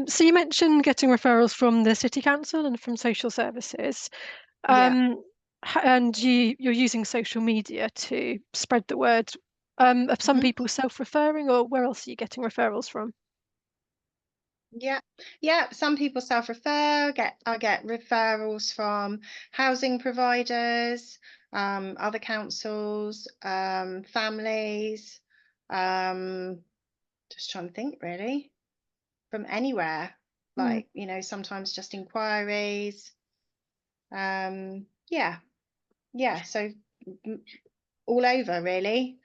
So you mentioned getting referrals from the city council and from social services. Yeah. And you're using social media to spread the word. Are some Mhm. people self-referring, or where else are you getting referrals from? Yeah, yeah. Some people self-refer. I get referrals from housing providers, other councils, families. Um, just trying to think, really, from anywhere. Mm. Like, sometimes just inquiries. Yeah, yeah. So mm, all over, really.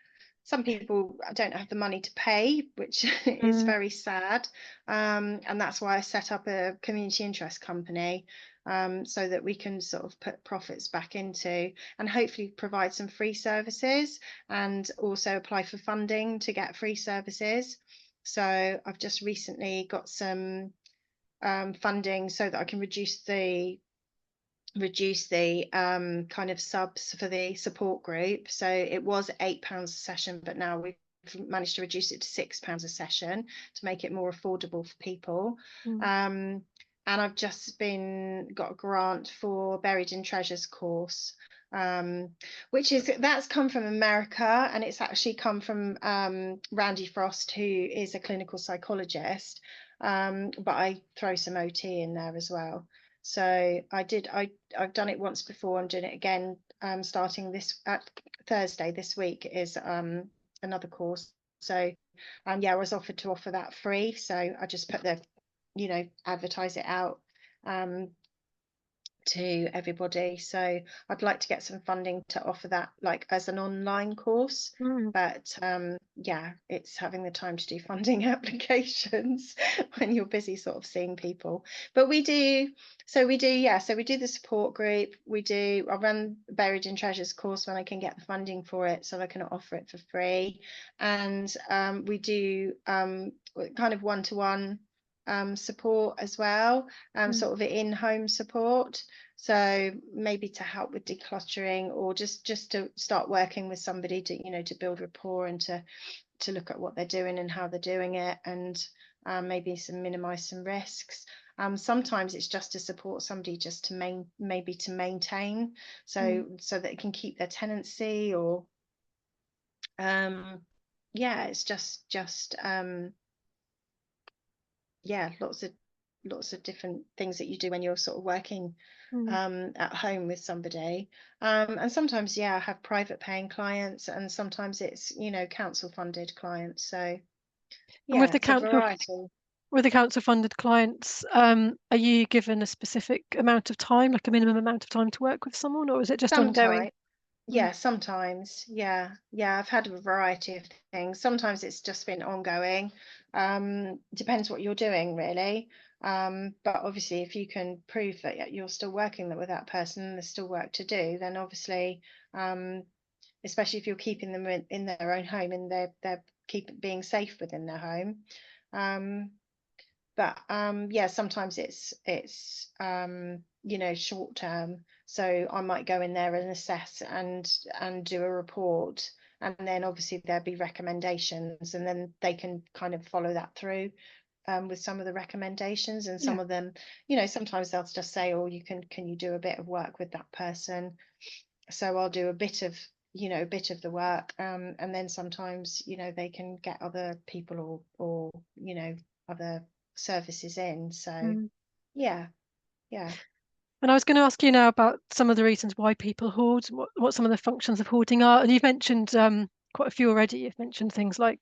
Some people don't have the money to pay, which is Mm. very sad. And that's why I set up a community interest company, so that we can sort of put profits back into and hopefully provide some free services and also apply for funding to get free services. So I've just recently got some funding so that I can reduce the kind of subs for the support group. So it was £8 a session, but now we've managed to reduce it to £6 a session to make it more affordable for people. Mm. Um, and I've just got a grant for Buried in Treasures course, that's come from America, and it's actually come from Randy Frost, who is a clinical psychologist. But I throw some OT in there as well. So I've done it once before. I'm doing it again, starting this at Thursday this week is another course. So yeah, I was offered to offer that free. So I just put advertise it out um to everybody. So I'd like to get some funding to offer that like as an online course. Mm. But yeah, it's having the time to do funding applications when you're busy sort of seeing people. But so we do the support group. I run Buried in Treasures course when I can get the funding for it, so I can offer it for free. And we do kind of one-to-one support as well, Mm. sort of in-home support. So maybe to help with decluttering, or just to start working with somebody to to build rapport and to look at what they're doing and how they're doing it, and maybe minimize some risks. Sometimes it's just to support somebody just to maybe to maintain, Mm. so that it can keep their tenancy, or um yeah, it's just yeah, lots of different things that you do when you're sort of working Mm. at home with somebody. And sometimes, yeah, I have private paying clients, and sometimes it's, council funded clients. So And with yeah, the it's a council variety. with the council funded clients, are you given a specific amount of time, like a minimum amount of time to work with someone, or is it just ongoing? Sometimes, Mm. yeah, sometimes, yeah, yeah, I've had a variety of things. Sometimes it's just been ongoing. Depends what you're doing, really. But obviously, if you can prove that you're still working with that person and there's still work to do, then obviously, um, especially if you're keeping them in their own home and they're keep being safe within their home. Um, but yeah, sometimes it's short term. So I might go in there and assess and do a report, and then obviously there'll be recommendations, and then they can kind of follow that through with some of the recommendations. And Yeah. some of them, sometimes they'll just say, oh, can you do a bit of work with that person? So I'll do a bit of the work, and then sometimes they can get other people, or other services in. So Mm. yeah, yeah. And I was going to ask you now about some of the reasons why people hoard, what some of the functions of hoarding are. And you've mentioned quite a few already. You've mentioned things like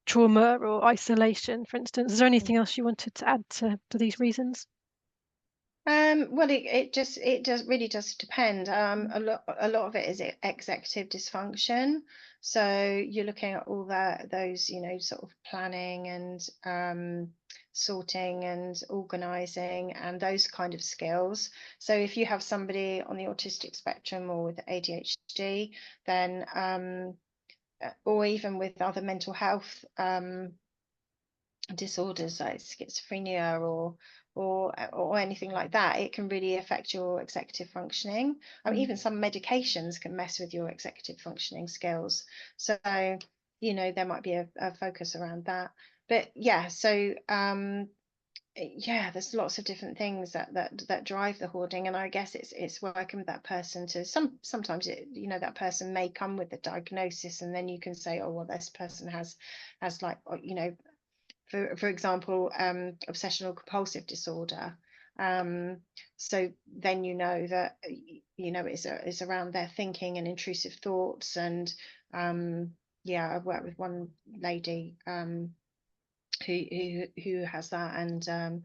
trauma or isolation, for instance. Is there anything else you wanted to add to these reasons? Well, it really does depend. Mm. A lot of it is executive dysfunction. So you're looking at all those, sort of planning and sorting and organizing and those kind of skills. So if you have somebody on the autistic spectrum or with ADHD, then or even with other mental health disorders like schizophrenia, or anything like that, it can really affect your executive functioning. I mean, Mm. even some medications can mess with your executive functioning skills. So there might be a focus around that. But yeah, so yeah, there's lots of different things that drive the hoarding, and I guess it's working with that person to sometimes that person may come with a diagnosis, and then you can say, oh well, this person has like for example, obsessional compulsive disorder. So then that it's around their thinking and intrusive thoughts, and yeah, I've worked with one lady who has that, and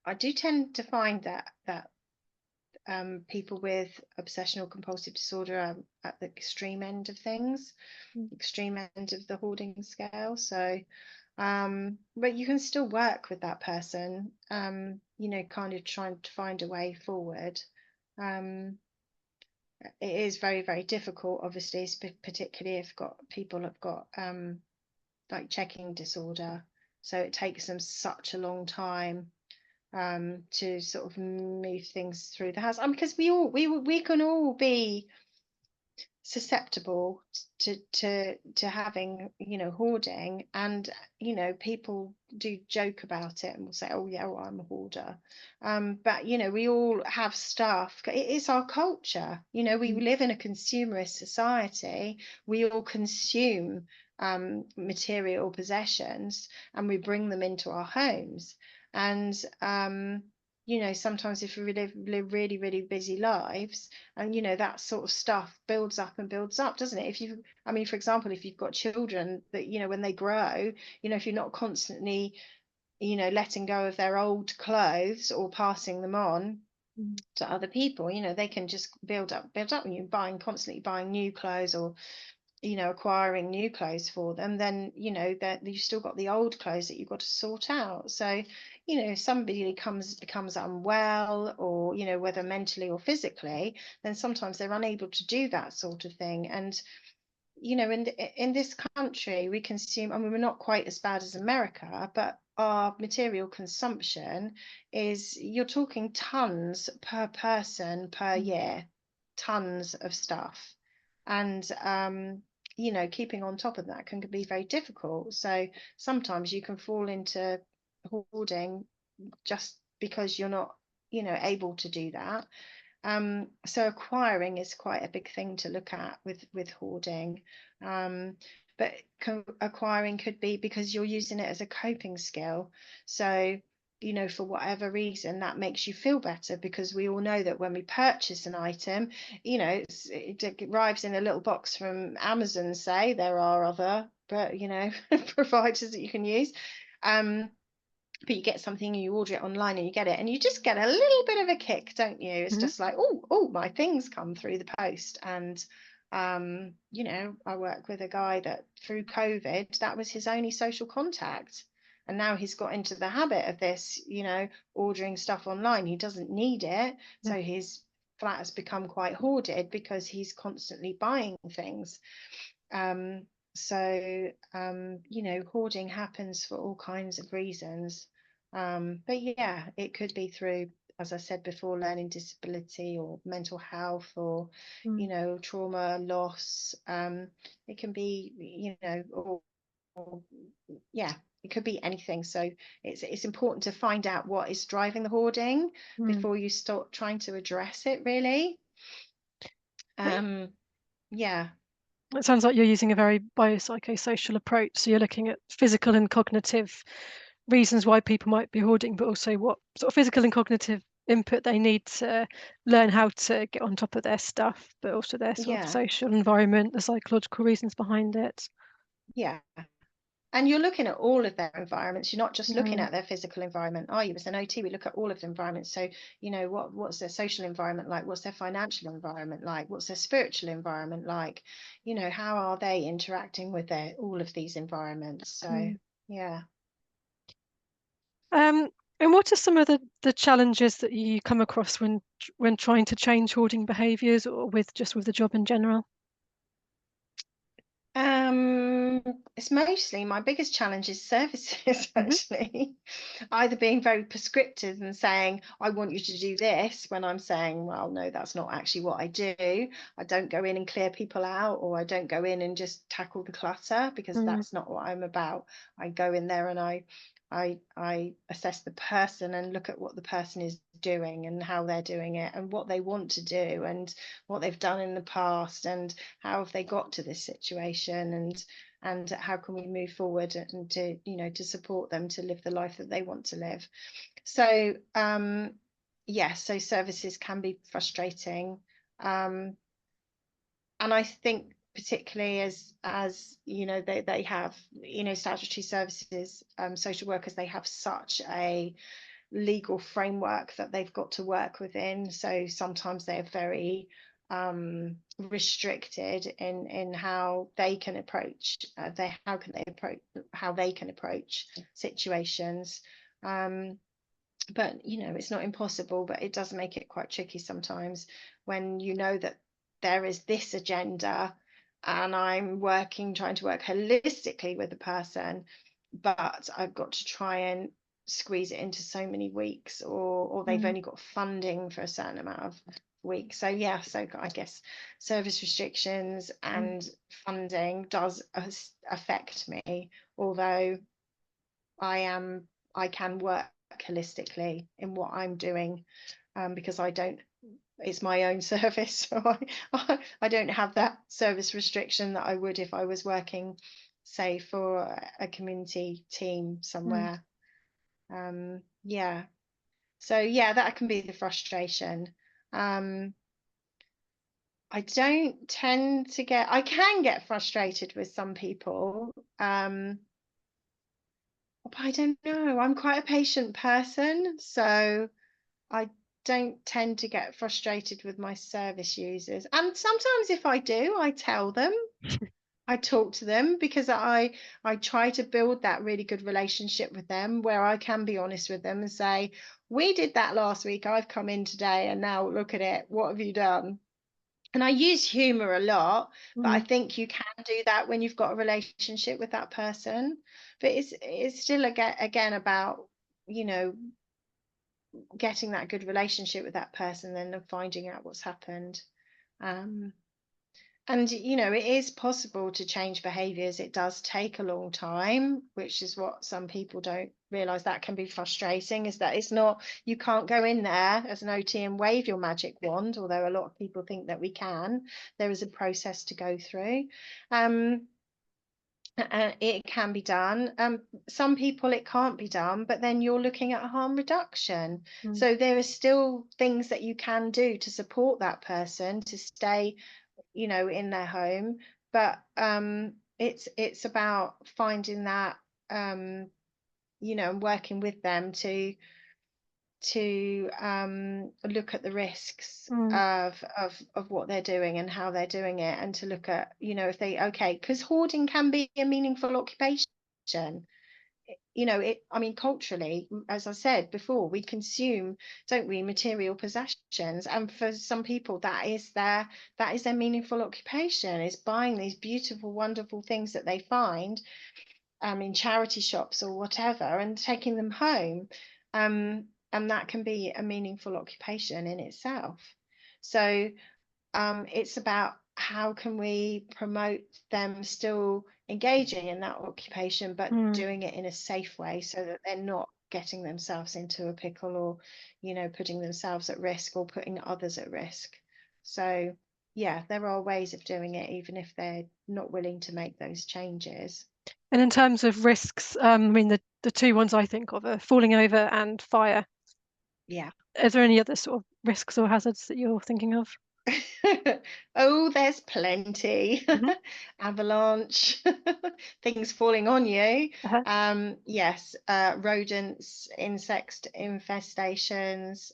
I do tend to find that people with obsessional compulsive disorder are at the extreme end of things, extreme end of the hoarding scale. So but you can still work with that person, kind of trying to find a way forward. It is very, very difficult, obviously, particularly if people have got like checking disorder, so it takes them such a long time to sort of move things through the house. Because we can all be susceptible to having hoarding, and people do joke about it and will say, oh yeah, well, I'm a hoarder, but we all have stuff. It's our culture, we live in a consumerist society. We all consume material possessions, and we bring them into our homes, and sometimes if we live really, really busy lives, and that sort of stuff builds up and builds up, doesn't it? For example, if you've got children that when they grow, if you're not constantly letting go of their old clothes or passing them on to other people, they can just build up, and you're constantly buying new clothes, or acquiring new clothes for them, then that you've still got the old clothes that you've got to sort out. So if somebody becomes unwell, or whether mentally or physically, then sometimes they're unable to do that sort of thing. And in this country, we consume, we're not quite as bad as America, but our material consumption is, you're talking tons per person per year, tons of stuff. And keeping on top of that can be very difficult. So sometimes you can fall into hoarding just because you're not able to do that. So acquiring is quite a big thing to look at with hoarding. But acquiring could be because you're using it as a coping skill. So for whatever reason, that makes you feel better, because we all know that when we purchase an item, it arrives in a little box from Amazon, say. There are other providers that you can use, but you get something and you order it online and you get it, and you just get a little bit of a kick, don't you? It's just like, oh, my things come through the post. And I work with a guy that through COVID, that was his only social contact, and now he's got into the habit of this, ordering stuff online. He doesn't need it, so his flat has become quite hoarded because he's constantly buying things. So hoarding happens for all kinds of reasons. But yeah, it could be through, as I said before, learning disability or mental health, or trauma, loss. It can be or yeah, it could be anything. So it's important to find out what is driving the hoarding before you start trying to address it, really. Yeah. It sounds like you're using a very biopsychosocial approach. So you're looking at physical and cognitive reasons why people might be hoarding, but also what sort of physical and cognitive input they need to learn how to get on top of their stuff, but also their sort of social environment, the psychological reasons behind it. Yeah. And you're looking at all of their environments. You're not just looking at their physical environment, are you? As an OT, we look at all of the environments. So, what's their social environment like? What's their financial environment like? What's their spiritual environment like? How are they interacting with all of these environments? So, yeah. And what are some of the challenges that you come across when trying to change hoarding behaviours, or with the job in general? It's mostly my biggest challenge is services, Hmm. actually. Either being very prescriptive and saying, I want you to do this, when I'm saying, well, no, that's not actually what I do. I don't go in and clear people out, or I don't go in and just tackle the clutter, because Mm. that's not what I'm about. I go in there and I assess the person and look at what the person is doing and how they're doing it and what they want to do and what they've done in the past and how have they got to this situation, and how can we move forward and to, you know, to support them to live the life that they want to live. So yes, so services can be frustrating, and I think particularly as you know, they have, you know, statutory services, social workers, they have such a legal framework that they've got to work within. So sometimes they're very restricted in how they can approach how they can approach situations. But you know, it's not impossible, but it does make it quite tricky sometimes when you know that there is this agenda and I'm trying to work holistically with the person, but I've got to try and squeeze it into so many weeks, or they've Mm. only got funding for a certain amount of weeks. So yeah, so I guess service restrictions Mm. and funding does affect me, although I can work holistically in what I'm doing, because I don't, it's my own service, so I don't have that service restriction that I would if I was working, say, for a community team Mm. somewhere. Yeah, so yeah, that can be the frustration. Um, I don't tend to get, I can get frustrated with some people, but I don't know. I'm quite a patient person, so I don't tend to get frustrated with my service users. And sometimes if I do, I tell them, I talk to them, because I try to build that really good relationship with them where I can be honest with them and say, we did that last week. I've come in today and now look at it. What have you done? And I use humor a lot, but I Mm. think you can do that when you've got a relationship with that person. But it's still again about, you know, getting that good relationship with that person, then finding out what's happened. Um, and you know, it is possible to change behaviors. It does take a long time, which is what some people don't realize. That can be frustrating, is that it's not, you can't go in there as an OT and wave your magic wand, although a lot of people think that we can. There is a process to go through. It can be done. Some people it can't be done, but then you're looking at harm reduction. Mm. So there are still things that you can do to support that person to stay, you know, in their home. But it's about finding that, you know, and working with them to look at the risks Mm. of what they're doing and how they're doing it, and to look at, you know, if they, okay, because hoarding can be a meaningful occupation. You know, it, I mean, culturally, as I said before, we consume, don't we, material possessions, and for some people that is their meaningful occupation, is buying these beautiful, wonderful things that they find in charity shops or whatever, and taking them home. And that can be a meaningful occupation in itself. So it's about how can we promote them still engaging in that occupation, but Mm. doing it in a safe way, so that they're not getting themselves into a pickle, or, you know, putting themselves at risk or putting others at risk. So yeah, there are ways of doing it, even if they're not willing to make those changes. And in terms of risks, I mean, the two ones I think of are falling over and fire. Yeah. Is there any other sort of risks or hazards that you're thinking of? Oh, there's plenty. Hmm. Avalanche, things falling on you. Uh-huh. Yes, rodents, insect infestations,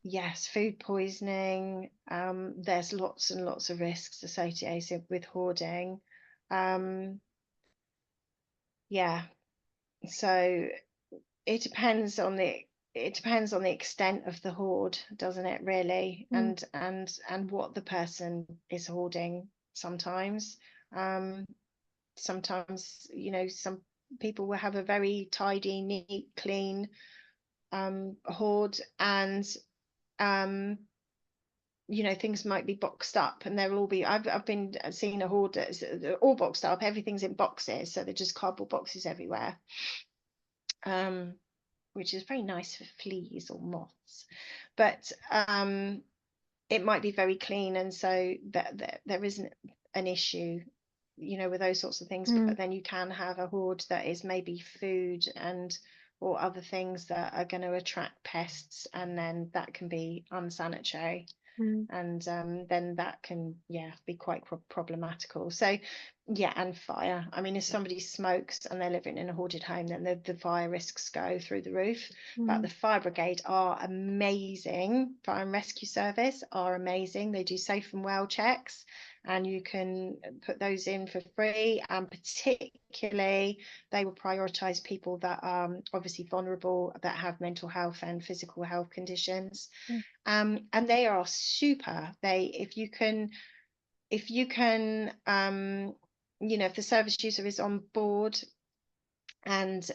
yes, food poisoning. There's lots and lots of risks associated with hoarding. Um, yeah, so it depends on the extent of the hoard, doesn't it, really? Mm. And what the person is hoarding. sometimes. Sometimes, some people will have a very tidy, neat, clean hoard, and things might be boxed up, and there will all be. I've been seeing a hoard that's all boxed up. Everything's in boxes, so they're just cardboard boxes everywhere, which is very nice for fleas or moths. But it might be very clean, and so that there isn't an issue, with those sorts of things. But then you can have a hoard that is maybe food or other things that are going to attract pests, and then that can be unsanitary. And then that can be quite problematical. So and fire. I mean, if somebody smokes and they're living in a hoarded home, then the fire risks go through the roof. But the fire brigade are amazing. Fire and rescue service are amazing. They do safe and well checks, and you can put those in for free. And particularly, they will prioritise people that are obviously vulnerable, that have mental health and physical health conditions. And they are super. If you can, if the service user is on board and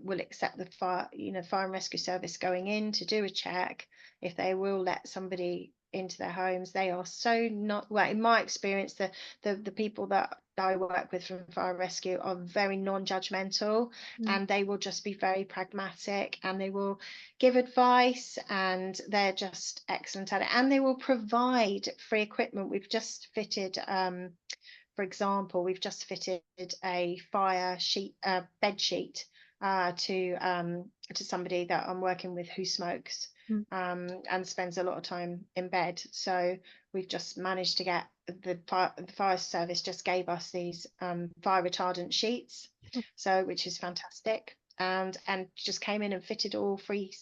will accept the fire and rescue service going in to do a check, if they will let somebody into their homes, they are so not, well, in my experience, the people that I work with from fire and rescue are very non-judgmental, and they will just be very pragmatic, and they will give advice, and they're just excellent at it, and they will provide free equipment. We've just fitted for example, we've just fitted a fire sheet, bed sheet, to somebody that I'm working with who smokes and spends a lot of time in bed. So we've just managed to get the fire service just gave us these fire retardant sheets, so which is fantastic, and just came in and fitted all free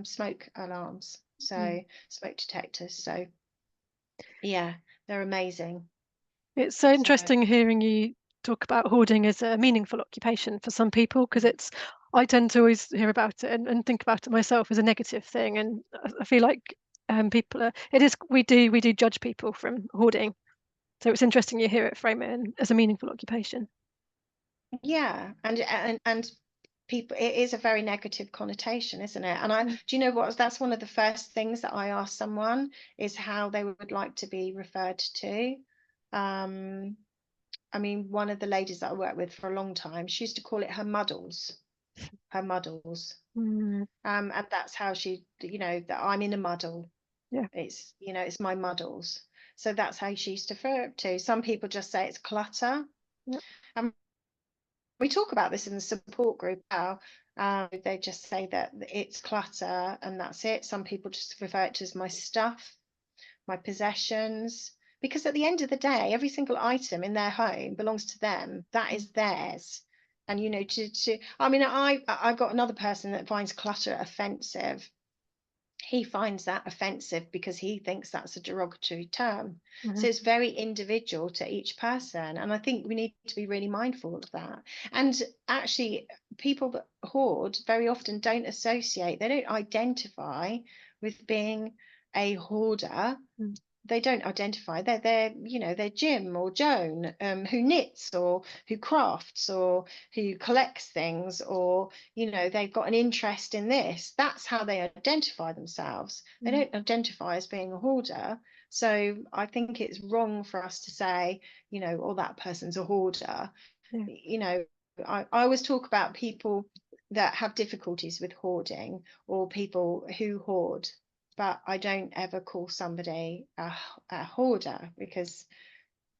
smoke alarms, so smoke detectors. So yeah, they're amazing. It's so interesting hearing you talk about hoarding as a meaningful occupation for some people, because I tend to always hear about it and think about it myself as a negative thing, and I feel like people we do judge people from hoarding, so it's interesting you hear it frame it as a meaningful occupation. Yeah, and people, it is a very negative connotation, isn't it? And do you know what? That's one of the first things that I ask someone, is how they would like to be referred to. I mean, one of the ladies that I worked with for a long time, she used to call it her muddles, her muddles. And that's how she, that I'm in a muddle. Yeah. It's, it's my muddles. So that's how she used to refer it to. Some people just say it's clutter. Yeah. And we talk about this in the support group now. They just say that it's clutter and that's it. Some people just refer it to as my stuff, my possessions, because at the end of the day, every single item in their home belongs to them. That is theirs. And I mean, I've got another person that finds clutter offensive. He finds that offensive because he thinks that's a derogatory term. So it's very individual to each person. And I think we need to be really mindful of that. And actually, people that hoard very often don't identify with being a hoarder. They don't identify. They're Jim or Joan, who knits or who crafts or who collects things, or they've got an interest in this. That's how they identify themselves. They don't identify as being a hoarder. So I think it's wrong for us to say, oh, that person's a hoarder. I always talk about people that have difficulties with hoarding, or people who hoard, but I don't ever call somebody a hoarder, because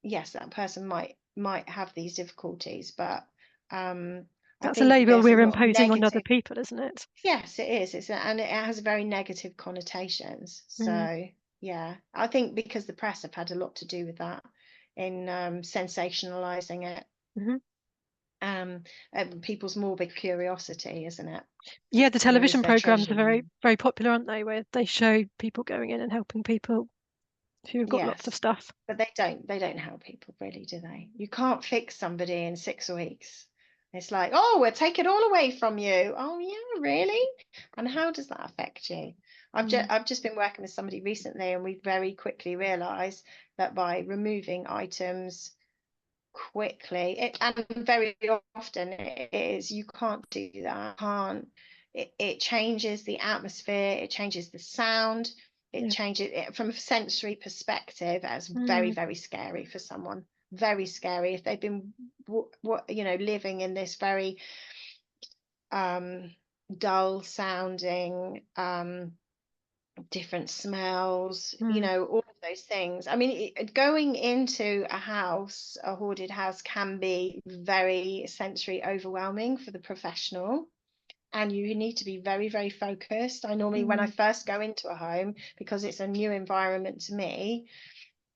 yes, that person might have these difficulties, but I That's a think label there's a we're lot of imposing on other negative. people, isn't it? Yes, it is. And it has very negative connotations. So yeah, I think because the press have had a lot to do with that, in sensationalizing it. People's morbid curiosity, isn't it? Yeah, the Is television their programs treasure are very, room. very popular, aren't they? Where they show people going in and helping people who've got lots of Yes, stuff. but they don't help people, really, do they? You can't fix somebody in 6 weeks. It's like, oh, we'll take it all away from you. Oh yeah, really? And how does that affect you? I've just been working with somebody recently, and we very quickly realized that by removing items quickly, and very often it is, you can't do that. Can't. It changes the atmosphere, it changes the sound, it Yeah. changes it from a sensory perspective. That's very, Mm. very scary for someone. Very scary if they've been living in this very dull sounding, different smells, Mm. all of those things. I mean, going into a house, a hoarded house, can be very sensory overwhelming for the professional. And you need to be very, very focused. I normally, when I Mm. first go into a home, because it's a new environment to me,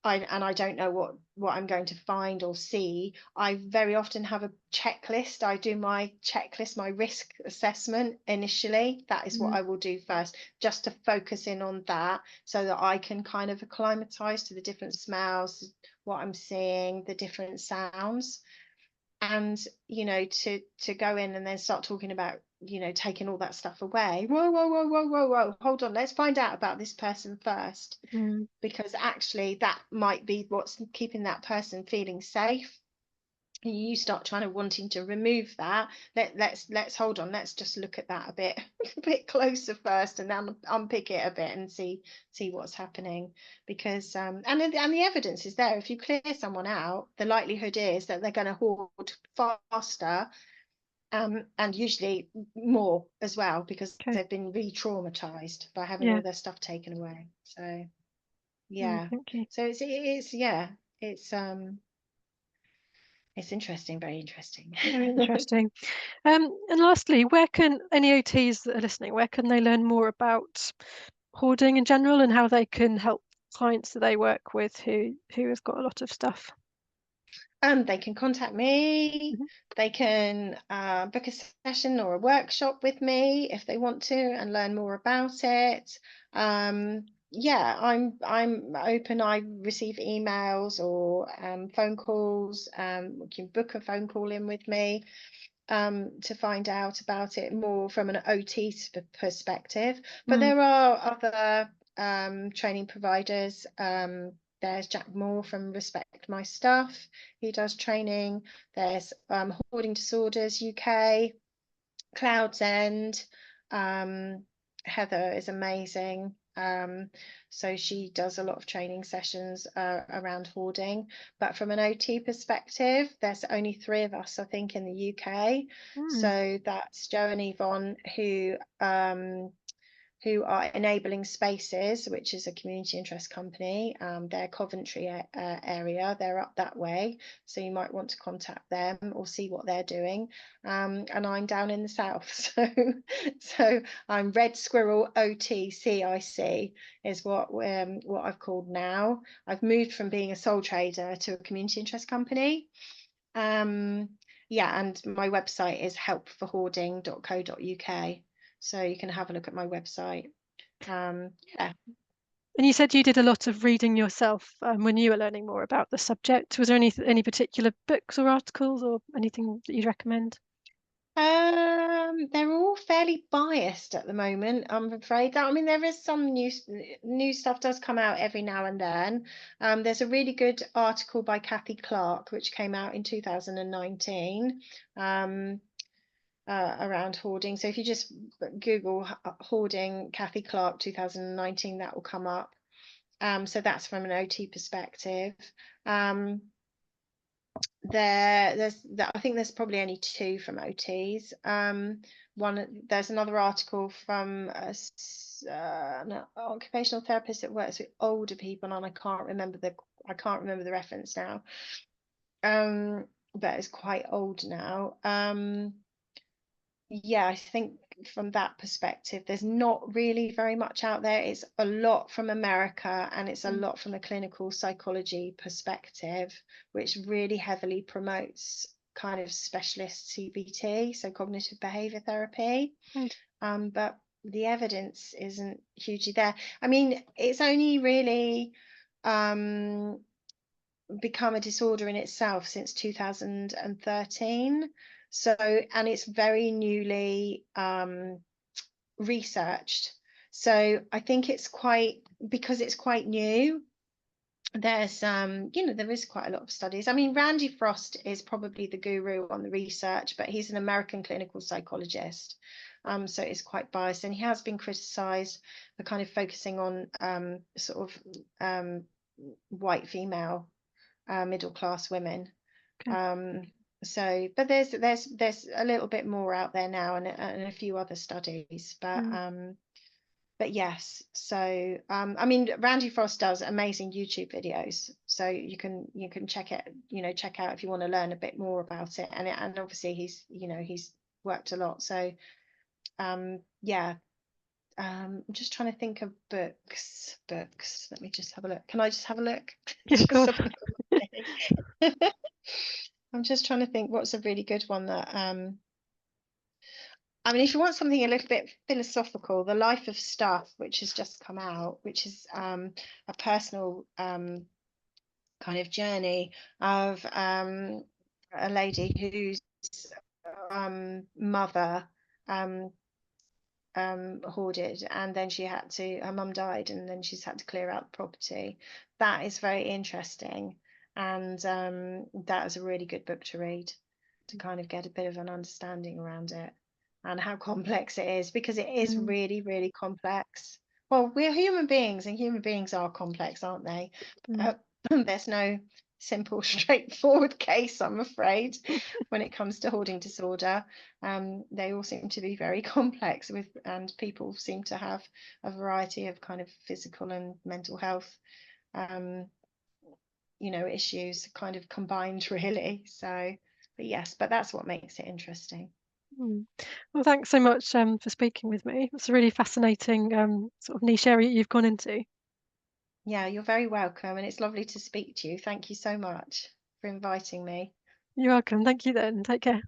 I don't know what I'm going to find or see, I very often have a checklist. I do my checklist, my risk assessment initially. That is what Mm. I will do first, just to focus in on that, so that I can kind of acclimatize to the different smells, what I'm seeing, the different sounds. And to go in and then start talking about taking all that stuff away. Whoa, whoa, whoa, whoa, whoa, whoa, hold on, let's find out about this person first, Mm. because actually that might be what's keeping that person feeling safe. You start trying to wanting to remove that. Let's hold on, let's just look at that a bit a bit closer first, and then unpick it a bit and see what's happening. Because and the evidence is there. If you clear someone out, the likelihood is that they're going to hoard faster, and usually more as well, because Okay. they've been re-traumatized by having Yeah. all their stuff taken away. So Mm, yeah. thank you. So it's yeah, it's interesting, very interesting. Very interesting. And lastly, where can any OTs that are listening, where can they learn more about hoarding in general and how they can help clients that they work with who have got a lot of stuff? They can contact me. Mhm. They can book a session or a workshop with me if they want to and learn more about it. Yeah, I'm open. I receive emails or phone calls. You can book a phone call in with me to find out about it more from an OT perspective. But Mm. there are other training providers. There's Jack Moore from Respect My Stuff. He does training. There's Hoarding Disorders UK, Cloud's End. Heather is amazing. So she does a lot of training sessions around hoarding. But from an OT perspective, there's only 3 of us, I think, in the UK. Mm. So that's Joe and Yvonne, who are Enabling Spaces, which is a community interest company. They're Coventry area, they're up that way, so you might want to contact them or see what they're doing. And I'm down in the south, so I'm Red Squirrel OTCIC is what I've called now. I've moved from being a sole trader to a community interest company. Yeah, and my website is helpforhoarding.co.uk. So you can have a look at my website. Yeah. And you said you did a lot of reading yourself when you were learning more about the subject. Was there any particular books or articles or anything that you'd recommend? They're all fairly biased at the moment, I'm afraid. I mean, there is some new stuff does come out every now and then. There's a really good article by Kathy Clark, which came out in 2019. Around hoarding. So if you just Google hoarding Kathy Clark 2019, that will come up. So that's from an OT perspective. I think there's probably only 2 from OTs. There's another article from an occupational therapist that works with older people, and I can't remember the reference now. But it's quite old now. Yeah, I think from that perspective, there's not really very much out there. It's a lot from America, and it's a Mm. lot from a clinical psychology perspective, which really heavily promotes kind of specialist CBT, so cognitive behavior therapy. Mm. But the evidence isn't hugely there. I mean, it's only really become a disorder in itself since 2013. So, and it's very newly researched. So I think it's quite, because it's quite new, there's there is quite a lot of studies. I mean, Randy Frost is probably the guru on the research, but he's an American clinical psychologist, so it's quite biased, and he has been criticized for kind of focusing on sort of white female middle class women. Okay. So, but there's a little bit more out there now, and a few other studies, but yes. So I mean, Randy Frost does amazing YouTube videos, so you can check out if you want to learn a bit more about it, and obviously he's worked a lot. So yeah. I'm just trying to think of books. Let me just have a look. Can I just have a look? Yeah, of Just course. have a look. I'm just trying to think what's a really good one that I mean, if you want something a little bit philosophical, The Life of Stuff, which has just come out, which is a personal kind of journey of a lady whose mother hoarded, and then her mum died, and then she's had to clear out the property. That is very interesting, and that is a really good book to read, to kind of get a bit of an understanding around it and how complex it is, because it is Mm, really, really complex. Well, we're human beings, and human beings are complex, aren't they? mm, There's no simple, straightforward case, I'm afraid, when it comes to hoarding disorder. They all seem to be very complex, and people seem to have a variety of kind of physical and mental health issues kind of combined, really. So, but yes, but that's what makes it interesting. mm. Well, thanks so much for speaking with me. It's a really fascinating sort of niche area you've gone into. Yeah, you're very welcome, and it's lovely to speak to you. Thank you so much for inviting me. You're welcome. Thank you then. Take care.